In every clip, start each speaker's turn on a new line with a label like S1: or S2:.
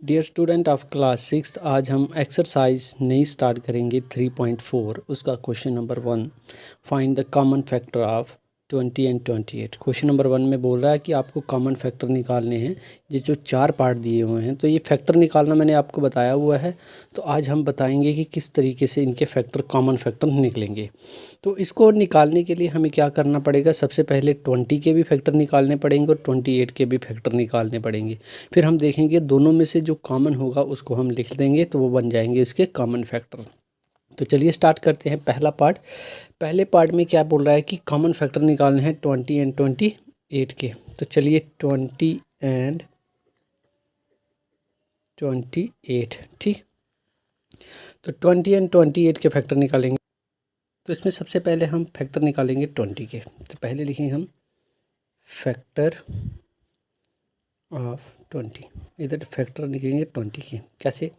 S1: Dear student of class 6, आज हम exercise नई स्टार्ट करेंगे 3.4। उसका question number 1, find the common factor of 20 and 28। Question number 1 में बोल रहा है कि आपको कॉमन फैक्टर निकालने हैं। ये जो 4 पार्ट दिए हुए हैं, तो ये फैक्टर निकालना मैंने आपको बताया हुआ है। तो आज हम बताएंगे कि किस तरीके से इनके फैक्टर, कॉमन फैक्टर निकलेंगे। तो इसको निकालने के लिए हमें क्या करना पड़ेगा, सबसे पहले 20 के भी फैक्टर निकालने पड़ेंगे और 28 के भी फैक्टर निकालने पड़ेंगे। फिर हम देखेंगे दोनों में से जो कॉमन होगा उसको हम लिख देंगे, तो वो बन जाएंगे इसके कॉमन फैक्टर। तो चलिए स्टार्ट करते हैं पहला पार्ट। पहले पार्ट में क्या बोल रहा है कि कॉमन फैक्टर निकालने हैं 20 एंड 28 के। तो चलिए 20 एंड 28, ठीक। तो 20 एंड 28 के फैक्टर निकालेंगे। तो इसमें सबसे पहले हम फैक्टर निकालेंगे 20 के। तो पहले लिखेंगे हम फैक्टर ऑफ 20। इधर फैक्टर लिखेंगे 20 के। कैसे?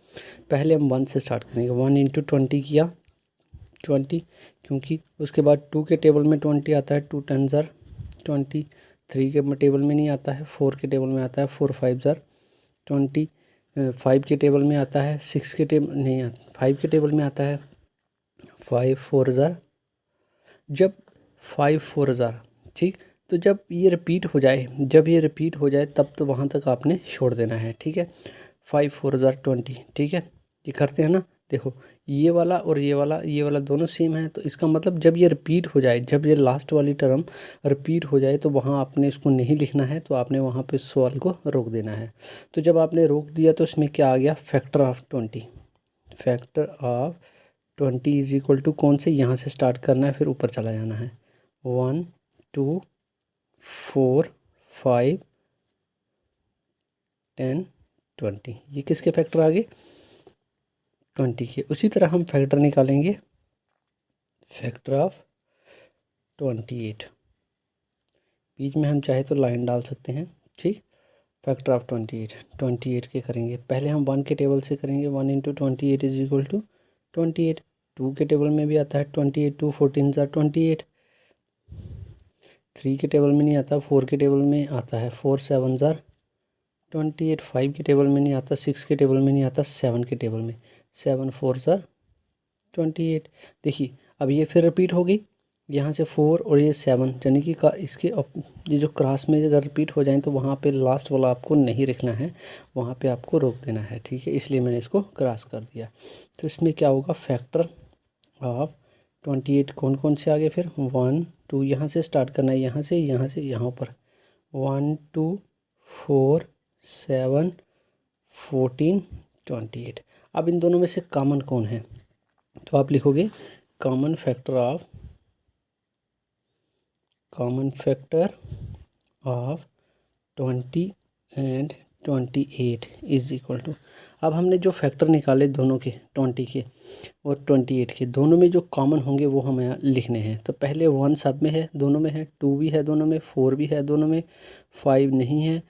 S1: पहले हम 1 से स्टार्ट करेंगे। 1 इंटू 20 किया 20, क्योंकि उसके बाद 2 के टेबल में 20 आता है, 2 10 ज़र 20। 3 के टेबल में नहीं आता है, 4 के टेबल में आता है, 4 5 ज़र 20। 5 के टेबल में आता है, 6 के टेबल नहीं आता, 5 के टेबल में आता है 5 4 ज़र। जब 5 4 ज़र, ठीक। तो जब ये रिपीट हो जाए, तब तो वहाँ तक आपने छोड़ देना है, ठीक है। 5 4 ज़र 20, ठीक है। ये करते हैं ना, देखो ये वाला और ये वाला दोनों सेम है। तो इसका मतलब जब ये रिपीट हो जाए, जब ये लास्ट वाली टर्म रिपीट हो जाए, तो वहाँ आपने इसको नहीं लिखना है, तो आपने वहाँ पे सवाल को रोक देना है। तो जब आपने रोक दिया तो इसमें क्या आ गया, factor of 20। Factor of 20 is equal to कौन से, यहाँ से स्टार्ट करना है, फिर ऊपर चला जाना है। 1 2 4 5 10 20। ये किसके फैक्टर आ गए, 20 के। उसी तरह हम फैक्टर निकालेंगे फैक्टर ऑफ 28। बीच में हम चाहे तो लाइन डाल सकते हैं, ठीक। फैक्टर ऑफ 28 के करेंगे। पहले हम 1 के टेबल से करेंगे। 1 इंटू 28 इज इक्वल टू 28। 2 के टेबल में भी आता है 28, 2 14 ज़र 28। 3 के टेबल में नहीं आता, 4 के टेबल में आता है, 4 7 ज़र 28। 5 के टेबल में नहीं आता, 6 के टेबल में नहीं आता, 7 के टेबल में, 7 4 ज़र 28। देखिए अब ये फिर रिपीट होगी, यहाँ से 4 और ये 7, यानी कि इसके ये जो क्रॉस में अगर रिपीट हो जाए तो वहाँ पे लास्ट वाला आपको नहीं रखना है, वहाँ पे आपको रोक देना है, ठीक है। इसलिए मैंने इसको क्रॉस कर दिया। तो इसमें क्या होगा, फैक्टर ऑफ 28 कौन कौन से आगे, फिर 1 2, यहाँ से स्टार्ट करना है, यहाँ से यहाँ पर 1 2 4 7 14 28। अब इन दोनों में से कॉमन कौन है, तो आप लिखोगे common factor of 20 and 28 is equal to. अब हमने जो फैक्टर निकाले दोनों के, 20 के और 28 के, दोनों में जो कॉमन होंगे वो हमें यहाँ लिखने हैं। तो पहले 1 सब में है, दोनों में है, 2 भी है दोनों में, 4 भी है दोनों में, 5 नहीं है,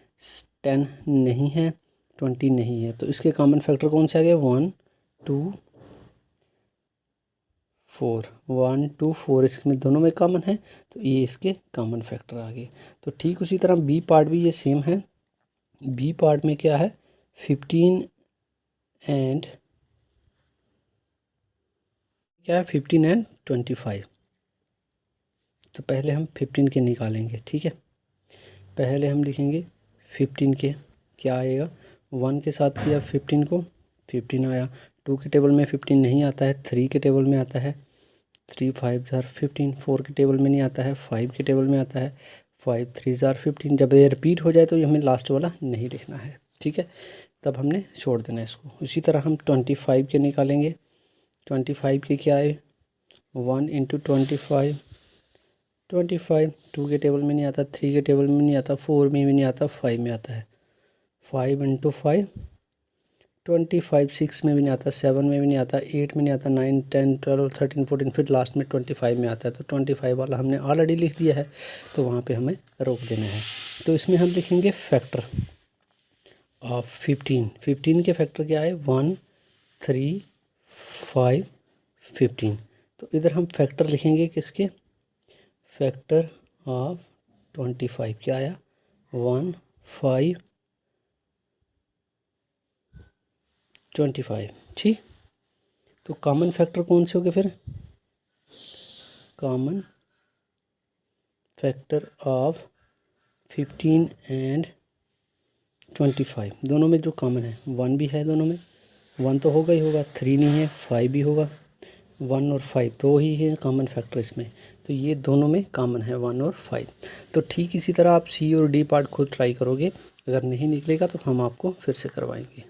S1: 10 नहीं है, 20 नहीं है। तो इसके कॉमन फैक्टर कौन से आ गए, 1 2 4। 1 2 4 इसमें दोनों में कॉमन है, तो ये इसके कॉमन फैक्टर आ गए। तो ठीक उसी तरह बी पार्ट भी ये सेम है। बी पार्ट में क्या है, 15 एंड 25। तो पहले हम 15 के निकालेंगे, ठीक है। पहले हम लिखेंगे 15 के, क्या आएगा, 1 के साथ किया 15 को, 15 आया। 2 के टेबल में 15 नहीं आता है, 3 के टेबल में आता है, 3 5 ज़ार 15। 4 के टेबल में नहीं आता है, 5 के टेबल में आता है, 5 3 ज़ार 15। जब ये रिपीट हो जाए तो हमें लास्ट वाला नहीं लिखना है, ठीक है, तब हमने छोड़ देना है इसको। इसी तरह हम 25 के निकालेंगे। 25 के क्या है, 1 इंटू 25 25। 2 के टेबल में नहीं आता, 3 के टेबल में नहीं आता, 4 में भी नहीं आता, 5 में आता है, 5 इंटू 5 25। 6 में भी नहीं आता, 7 में भी नहीं आता, 8 में नहीं आता, 9 10 12 13 14, फिर लास्ट में 25 में आता है। तो 25 वाला हमने ऑलरेडी लिख दिया है, तो वहाँ पे हमें रोक देना है। तो इसमें हम लिखेंगे फैक्टर ऑफ 15 के फैक्टर क्या है, 1 3 5 15। तो इधर हम फैक्टर लिखेंगे किसके, फैक्टर ऑफ 25 क्या आया, 1 5 25। ठीक, तो कॉमन फैक्टर कौन से हो गए फिर? कॉमन फैक्टर ऑफ 15 एंड 25 दोनों में जो कॉमन है 1 भी है, दोनों में 1 तो होगा ही होगा, 3 नहीं है 5 भी होगा, 1 और 5 तो ही है कॉमन फैक्टर इसमें, तो ये दोनों में कॉमन है 1 और 5। तो ठीक इसी तरह आप सी और डी पार्ट खुद ट्राई करोगे, अगर नहीं निकलेगा तो हम आपको फिर से करवाएंगे।